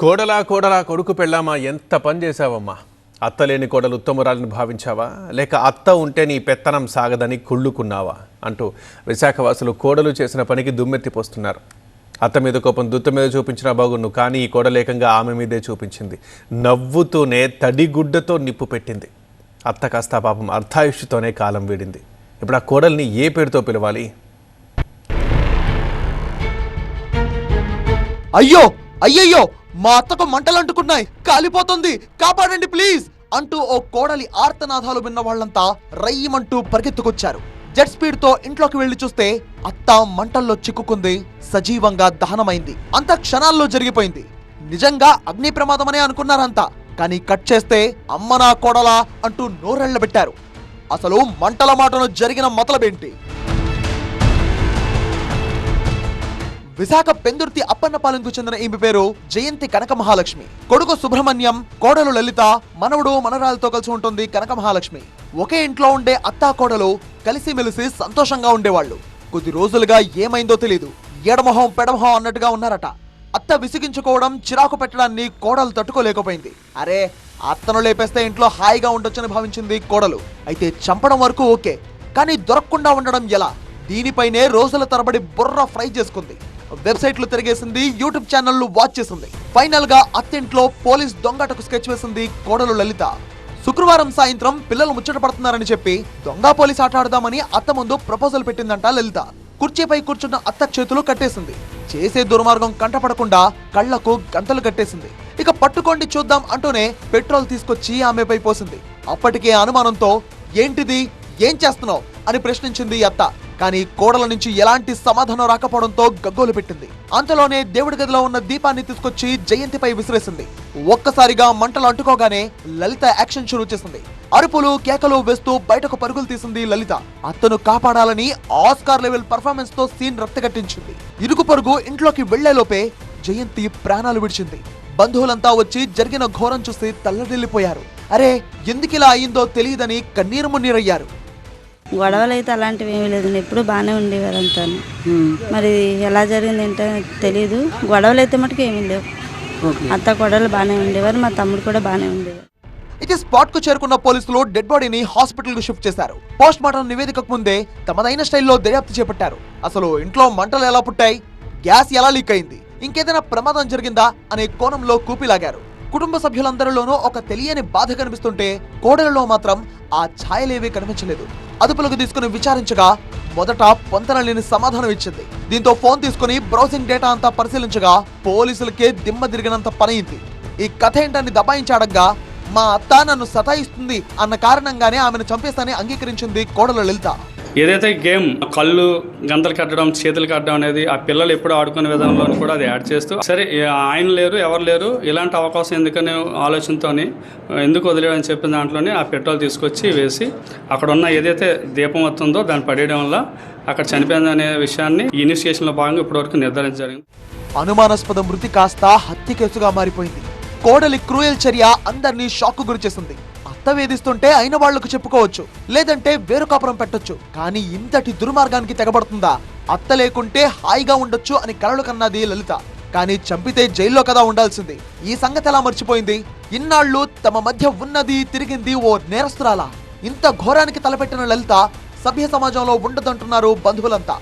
కోడలా కోడలా కొడుకు పెళ్ళామా ఎంత పని చేశావమ్మా. అత్తలేని కోడలు ఉత్తమురాలని భావించావా, లేక అత్త ఉంటే నీ పెత్తనం సాగదని కుళ్ళుకున్నావా అంటూ విశాఖవాసులు కోడలు చేసిన పనికి దుమ్మెత్తిపోస్తున్నారు. అత్త మీద కోపం దుత్త మీద చూపించిన బాగున్ను, కానీ ఈ కోడలేకంగా ఆమె మీదే చూపించింది. నవ్వుతూనే తడిగుడ్డతో నిప్పు పెట్టింది. అత్త కాస్త పాపం అర్ధాయుష్తోనే కాలం వీడింది. ఇప్పుడు ఆ కోడల్ని ఏ పేరుతో పిలవాలి? అయ్యో అయ్యయ్యో, మా అత్తకు మంటలు అంటుకున్నాయి, కాలిపోతుంది, కాపాడండి ప్లీజ్ అంటూ ఓ కోడలి ఆర్తనాదాలు విన్న వాళ్ళంతా రయ్యమంటూ పరిగెత్తుకొచ్చారు. జెట్ స్పీడ్ తో ఇంట్లోకి వెళ్లి చూస్తే అత్త మంటల్లో చిక్కుకుంది, సజీవంగా దహనమైంది. అంత క్షణాల్లో జరిగిపోయింది. నిజంగా అగ్ని ప్రమాదమనే అనుకున్నారంతా, కానీ కట్ చేస్తే అమ్మ నా కోడలా అంటూ నోరెళ్లబెట్టారు. అసలు మంటల మాటను జరిగిన మతలబేంటి? విశాఖ పెందుర్తి అప్పన్నపాలెంకు చెందిన ఈమె పేరు జయంతి కనక మహాలక్ష్మి. కొడుకు సుబ్రహ్మణ్యం, కోడలు లలిత, మనవడు మనరాలతో కలిసి ఉంటుంది కనక మహాలక్ష్మి. ఒకే ఇంట్లో ఉండే అత్తా కోడలు కలిసిమెలిసి సంతోషంగా ఉండేవాళ్లు. కొద్ది రోజులుగా ఏమైందో తెలీదు, ఎడమొహం పెడమొహం అన్నట్టుగా ఉన్నారట. అత్త విసిగించుకోవడం, చిరాకు పెట్టడాన్ని కోడలు తట్టుకోలేకపోయింది. అరే, అత్తను లేపేస్తే ఇంట్లో హాయిగా ఉండొచ్చని భావించింది కోడలు. అయితే చంపడం వరకు ఓకే, కానీ దొరకకుండా ఉండడం ఎలా? దీనిపైనే రోజుల తరబడి బుర్ర ఫ్రై చేసుకుంది. వెబ్సైట్లు తిరిగేసింది, యూట్యూబ్ ఛానళ్లు వాచ్ చేసింది. ఫైనల్ గా అత్తింట్లో పోలీస్ దొంగటకు స్కెచ్ వేసింది కోడలు లలిత. శుక్రవారం సాయంత్రం పిల్లలు ముచ్చట పడుతున్నారని చెప్పి దొంగ పోలీస్ ఆట ఆడదామని అత్త ముందు ప్రపోజల్ పెట్టిందంట లలిత. కుర్చీపై కూర్చున్న అత్త చేతులు కట్టేసింది. చేసే దుర్మార్గం కంటపడకుండా కళ్లకు గంటలు కట్టేసింది. ఇక పట్టుకోండి చూద్దాం అంటూనే పెట్రోల్ తీసుకొచ్చి ఆమెపై పోసింది. అప్పటికే అనుమానంతో ఏంటిది, ఏం చేస్తున్నావు అని ప్రశ్నించింది అత్త. కానీ కోడల నుంచి ఎలాంటి సమాధానం రాకపోవడంతో గగ్గోలు పెట్టింది. అంతలోనే దేవుడి గదిలో ఉన్న దీపాన్ని తీసుకొచ్చి జయంతిపై విసిరేసింది. ఒక్కసారిగా మంటలు అంటుకోగానే లలిత యాక్షన్ షురూ చేసింది. అరుపులు కేకలు వేస్తూ బయటకు పరుగులు తీసింది లలిత. అత్తను కాపాడాలని ఆస్కార్ లెవెల్ పర్ఫార్మెన్స్ తో సీన్ రక్తగట్టించింది. ఇరుగు పొరుగు ఇంట్లోకి వెళ్లేలోపే జయంతి ప్రాణాలు విడిచింది. బంధువులంతా వచ్చి జరిగిన ఘోరం చూసి తల్లడిల్లిపోయారు. అరే, ఎందుకిలా అయిందో తెలియదని కన్నీరు మున్నీరయ్యారు. గొడవలు అయితే అలాంటివి ఏమీ లేదు, ఎప్పుడు బాగానే ఉండేవారు అంతా. మరి ఎలా జరిగింది ఏంటో తెలియదు. గొడవలు అయితే మటుకు ఏమీ లేవు. అత్త కోడలు బాగానే ఉండేవారు, మా తమ్ముడు కూడా బాగానే ఉండేవారు. అయితే స్పాట్ కు చేరుకున్న పోలీసులు డెడ్ బాడీని హాస్పిటల్ కు షిఫ్ట్ చేశారు. పోస్ట్ మార్టం నివేదికకు ముందే తమదైన స్టైల్లో దర్యాప్తు చేపట్టారు. అసలు ఇంట్లో మంటలు ఎలా పుట్టాయి, గ్యాస్ ఎలా లీక్ అయింది, ఇంకేదైనా ప్రమాదం జరిగిందా అనే కోణంలో కూపిలాగారు. కుటుంబ సభ్యులందరిలోనూ ఒక తెలియని బాధ కనిపిస్తుంటే కోడలలో మాత్రం ఆ ఛాయలేవీ కనిపించలేదు. అదుపులోకి తీసుకుని విచారించగా మొదట పొంతన లేని సమాధానం ఇచ్చింది. దీంతో ఫోన్ తీసుకుని బ్రౌజింగ్ డేటా అంతా పరిశీలించగా పోలీసులకే దిమ్మ తిరిగినంత పనయింది. ఈ కథ ఏంటని దబాయించాడగా మా అత్త నన్ను సతాయిస్తుంది అన్న కారణంగానే ఆమెను చంపేస్తానని అంగీకరించింది కోడలు లలిత. ఏదైతే గేమ్ కళ్ళు గంతలు కట్టడం, చేతులు కట్టడం అనేది ఆ పిల్లలు ఎప్పుడు ఆడుకునే విధానంలో కూడా అది యాడ్ చేస్తూ, సరే ఆయన లేరు ఎవరు లేరు, ఇలాంటి అవకాశం ఎందుకనే ఆలోచనతో ఎందుకు వదిలేయని చెప్పిన దాంట్లోనే ఆ పెట్రోల్ తీసుకొచ్చి వేసి అక్కడ ఉన్న ఏదైతే దీపం వస్తుందో దాన్ని పడేయడం వల్ల అక్కడ చనిపోయిందనే విషయాన్ని ఇనిషియేషన్లో భాగంగా ఇప్పటివరకు నిర్ధారించ జరిగింది. అనుమానాస్పద మృతి కాస్త హత్య కేసుగా మారిపోయింది. కోడలి క్రూయల్ చర్య అందరినీ షాక్ గురి చేసింది. అత్త వేధిస్తుంటే అయిన వాళ్లకు చెప్పుకోవచ్చు, లేదంటే వేరు కాపురం పెట్టొచ్చు, కానీ ఇంతటి దుర్మార్గానికి తెగబడుతుందా? అత్త లేకుంటే హాయిగా ఉండొచ్చు అని కలలు కన్నది లలిత. కానీ చంపితే జైల్లో కదా ఉండాల్సింది. ఈ సంగతి ఎలా మర్చిపోయింది? ఇన్నాళ్లు తమ మధ్య ఉన్నది తిరిగింది ఓ నేరస్తురాలా? ఇంత ఘోరానికి తలపెట్టిన లలిత సభ్య సమాజంలో ఉండదంటున్నారు బంధువులంతా.